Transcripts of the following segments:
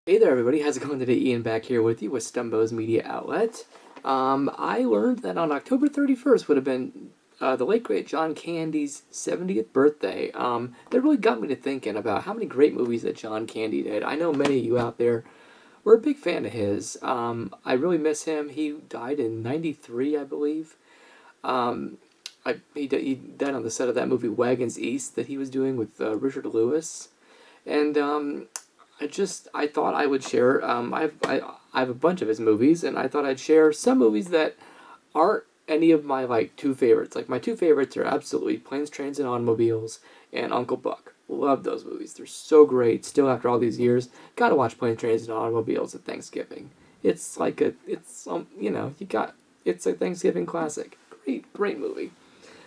Hey there, everybody. How's it going today? Ian back here with you with Stumbo's Media Outlet. I learned that on October 31st would have been the late, great John Candy's 70th birthday. That really got me to thinking about how many great movies that John Candy did. I know many of you out there were a big fan of his. I really miss him. He died in 93, I believe. Um, he died on the set of that movie Wagons East that he was doing with Richard Lewis. And I thought I would share. I have a bunch of his movies, and I thought I'd share some movies that aren't any of my two favorites. Like my two favorites are absolutely Planes, Trains, and Automobiles and Uncle Buck. Love those movies. They're so great. Still after all these years, gotta watch Planes, Trains, and Automobiles at Thanksgiving. It's like it's a Thanksgiving classic. Great movie.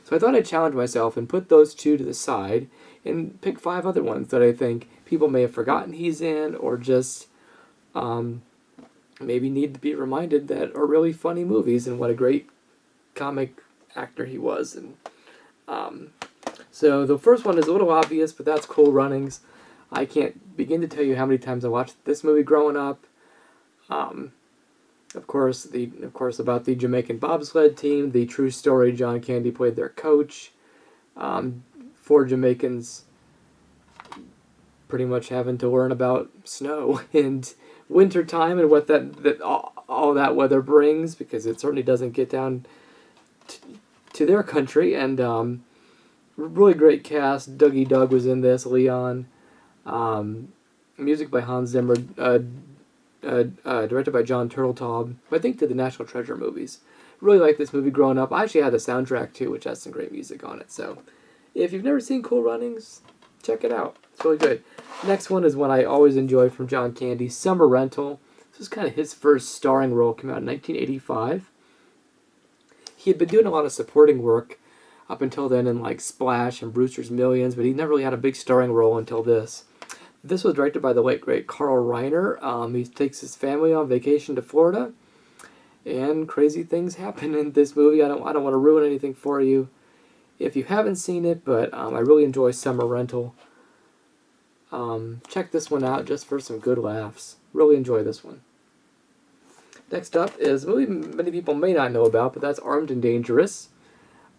So I thought I'd challenge myself and put those two to the side and pick five other ones that I think people may have forgotten he's in, or just um, maybe need to be reminded that are really funny movies and what a great comic actor he was. And um, so the first one is a little obvious, but that's Cool Runnings. I can't begin to tell you how many times I watched this movie growing up. Um, of course, about the Jamaican bobsled team, the true story. John Candy played their coach. Um, Four Jamaicans pretty much having to learn about snow and winter time and what all that weather brings, because it certainly doesn't get down to their country. And really great cast. Dougie Doug was in this. Leon. Um, Music by Hans Zimmer. Directed by John Turteltaub. I think did the National Treasure movies. Really liked this movie growing up. I actually had the soundtrack too, which has some great music on it. So if you've never seen Cool Runnings, check it out. It's really good. Next one is one I always enjoy from John Candy, Summer Rental. This was kind of his first starring role. Came out in 1985. He had been doing a lot of supporting work up until then in like Splash and Brewster's Millions, but he never really had a big starring role until this. This was directed by the late, great Carl Reiner. He takes his family on vacation to Florida, and crazy things happen in this movie. I don't want to ruin anything for you if you haven't seen it, but I really enjoy Summer Rental. Check this one out just for some good laughs. Really enjoy this one. Next up is a movie many people may not know about, but that's Armed and Dangerous.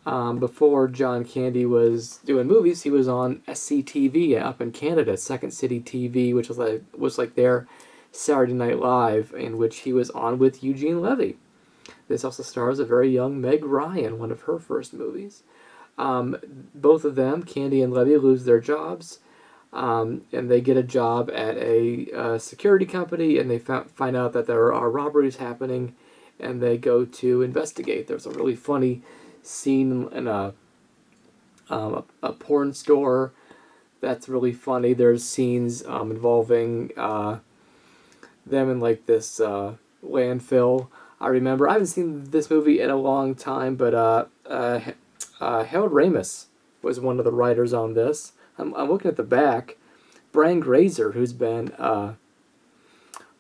Before John Candy was doing movies, he was on SCTV up in Canada, Second City TV, which was like their Saturday Night Live, in which he was on with Eugene Levy. This also stars a very young Meg Ryan, one of her first movies. Both of them, Candy and Levy, lose their jobs, and they get a job at a security company, and they find out that there are robberies happening, and they go to investigate. There's a really funny scene in a porn store that's really funny. There's scenes involving them in like this landfill. I haven't seen this movie in a long time, but Harold Ramis was one of the writers on this. I'm looking at the back. Brian Grazer, who's been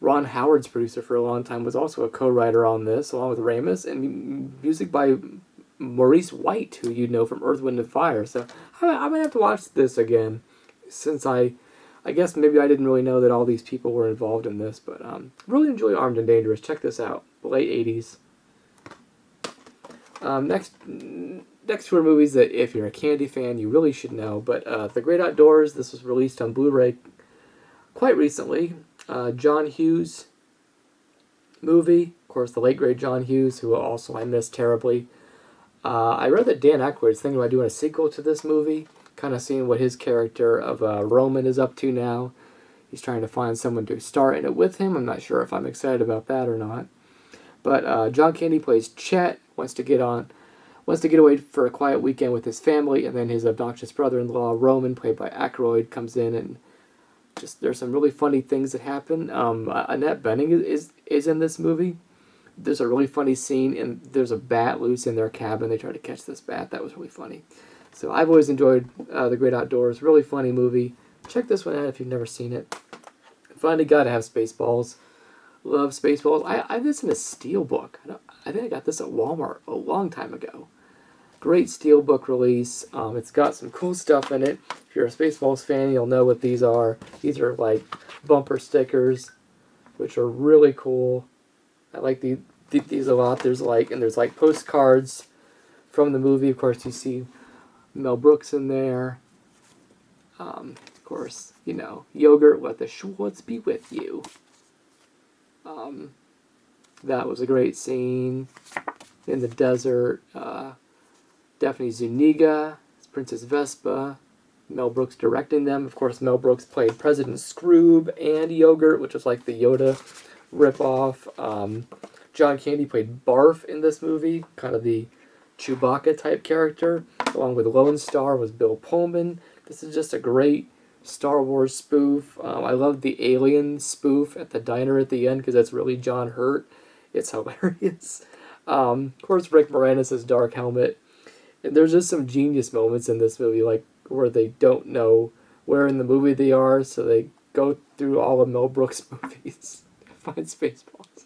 Ron Howard's producer for a long time, was also a co-writer on this, along with Ramis, and music by Maurice White, who you know from Earth, Wind, and Fire. So I might have to watch this again, since I guess maybe I didn't really know that all these people were involved in this, but really enjoy Armed and Dangerous. Check this out, late 80s. Next two are movies that if you're a Candy fan, you really should know, but The Great Outdoors, this was released on Blu-ray quite recently. John Hughes movie, of course, the late great John Hughes, who also I miss terribly. I read that Dan Aykroyd's thinking about doing a sequel to this movie, kind of seeing what his character of Roman is up to now. He's trying to find someone to star in it with him. I'm not sure if I'm excited about that or not. But John Candy plays Chet, wants to get away for a quiet weekend with his family, and then his obnoxious brother-in-law, Roman, played by Aykroyd, comes in, and just there's some really funny things that happen. Annette Bening is in this movie. There's a really funny scene, and there's a bat loose in their cabin. They try to catch this bat. That was really funny. So I've always enjoyed The Great Outdoors. Really funny movie. Check this one out if you've never seen it. Finally got to have Spaceballs. Love Spaceballs. I have this in a steelbook. I think I got this at Walmart a long time ago. Great steelbook release. It's got some cool stuff in it. If you're a Spaceballs fan, you'll know what these are. These are like bumper stickers. which are really cool. I like these a lot. There's like postcards from the movie. Of course, you see Mel Brooks in there. Of course, you know, yogurt, let the Schwartz be with you. That was a great scene in the desert. Daphne Zuniga, Princess Vespa, Mel Brooks directing them. Of course, Mel Brooks played President Scroob and Yogurt, which was like the Yoda ripoff. John Candy played Barf in this movie, kind of the Chewbacca type character. Along with Lone Star was Bill Pullman. This is just a great Star Wars spoof. I love the alien spoof at the diner at the end because that's really John Hurt. It's hilarious. Of course, Rick Moranis' Dark Helmet. And there's just some genius moments in this movie, like where they don't know where in the movie they are, so they go through all of Mel Brooks' movies to find Spaceballs.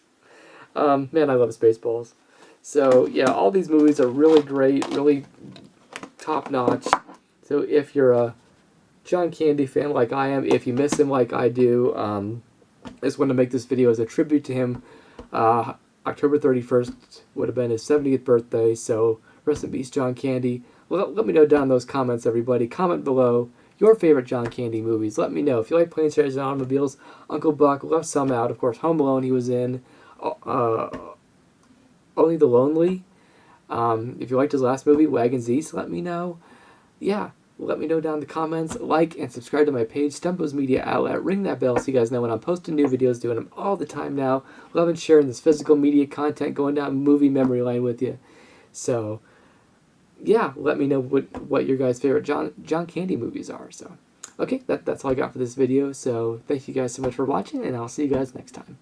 Man, I love Spaceballs. So, yeah, all these movies are really great, really top-notch. So if you're a John Candy fan like I am, if you miss him like I do, I just want to make this video as a tribute to him. October 31st would have been his 70th birthday, so rest in peace, John Candy. Let me know down in those comments, everybody. Comment below your favorite John Candy movies. Let me know. If you like Planes, Trains, and Automobiles, Uncle Buck, left some out. Of course, Home Alone he was in. Only the Lonely. If you liked his last movie, Wagons East, let me know. Yeah, let me know down in the comments. Like and subscribe to my page, Stumbo's Media Outlet. Ring that bell so you guys know when I'm posting new videos, doing them all the time now. Loving sharing this physical media content, going down movie memory lane with you. So, yeah, let me know what your guys' favorite John Candy movies are. So, okay, that's all I got for this video. So, thank you guys so much for watching, and I'll see you guys next time.